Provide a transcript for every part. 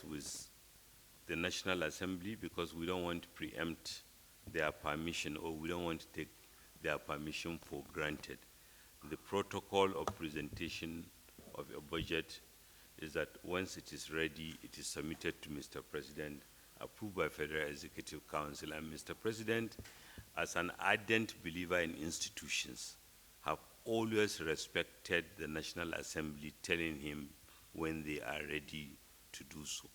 with the National Assembly because we don't want to preempt their permission, or we don't want to take their permission for granted. The protocol of presentation of a budget is that once it is ready, it is submitted to Mr. President, approved by Federal Executive Council. And Mr. President, as an ardent believer in institutions, have always respected the National Assembly telling him when they are ready to do so.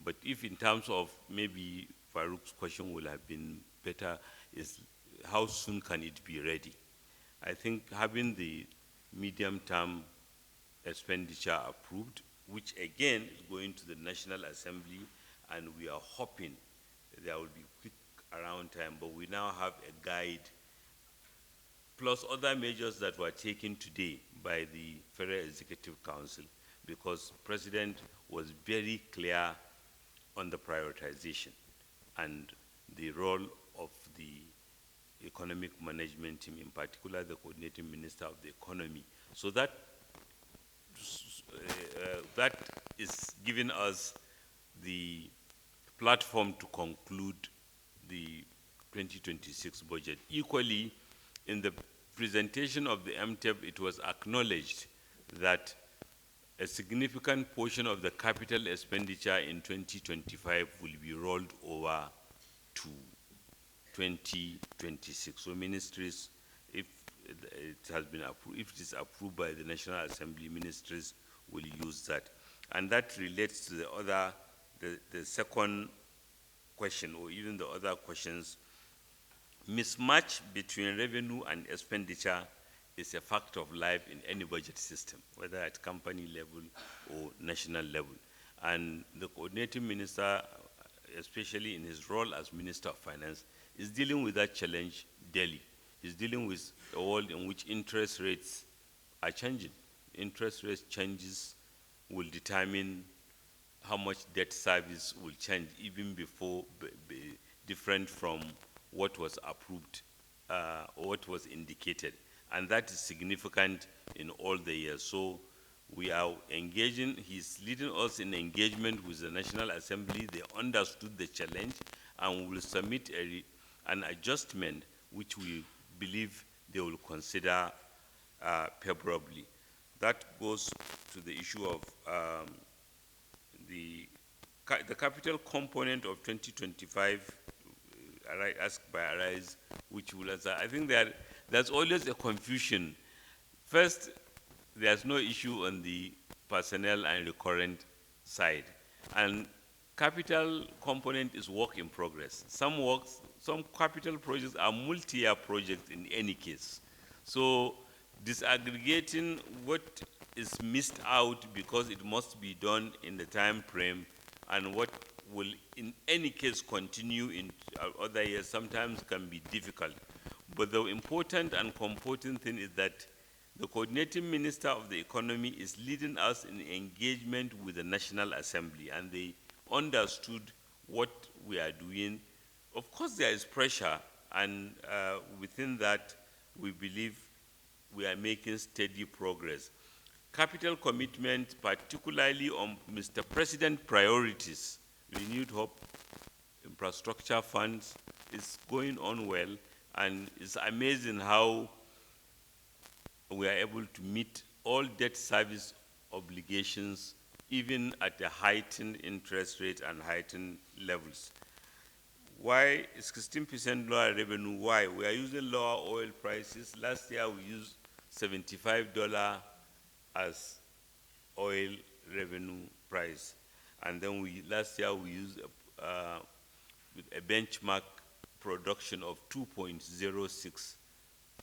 But if in terms of maybe Farouk's question would have been better, is how soon can it be ready? I think having the medium-term expenditure approved, which again is going to the National Assembly, and we are hoping there will be quick around time, but we now have a guide, plus other measures that were taken today by the Federal Executive Council, because President was very clear on the prioritization and the role of the economic management team, in particular the coordinating minister of the economy. So that is giving us the platform to conclude the 2026 budget. Equally, in the presentation of the MTEP, it was acknowledged that a significant portion of the capital expenditure in 2025 will be rolled over to 2026. So ministries, if it has been approved, if it is approved by the National Assembly, ministries will use that. And that relates to the second question, or even the other questions. Mismatch between revenue and expenditure is a fact of life in any budget system, whether at company level or national level. And the coordinating minister, especially in his role as Minister of Finance, is dealing with that challenge daily. He's dealing with a world in which interest rates are changing. Interest rates changes will determine how much debt service will change, even before different from what was approved or what was indicated. And that is significant in all the years. So we are engaging, he's leading us in engagement with the National Assembly. They understood the challenge and will submit an adjustment which we believe they will consider favorably. That goes to the issue of the capital component of 2025, asked by Arise, which will answer. I think there's always a confusion. First, there's no issue on the personnel and recurrent side. And capital component is work in progress. Some capital projects are multi-year projects in any case. So disaggregating what is missed out because it must be done in the time frame and what will in any case continue in other years sometimes can be difficult. But the important and comforting thing is that the coordinating minister of the economy is leading us in engagement with the National Assembly, and they understood what we are doing. Of course, there is pressure, and within that, we believe we are making steady progress. Capital commitment, particularly on Mr. President priorities, renewed hope, infrastructure funds, is going on well, and it's amazing how we are able to meet all debt service obligations, even at a heightened interest rate and heightened levels. Why is 16% lower revenue? Why? We are using lower oil prices. Last year we used $75 as oil revenue price. And then last year we used a benchmark production of 2.06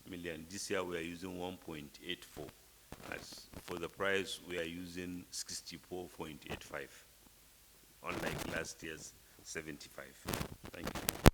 million. This year we are using 1.84. As for the price, we are using 64.85, unlike last year's 75. Thank you.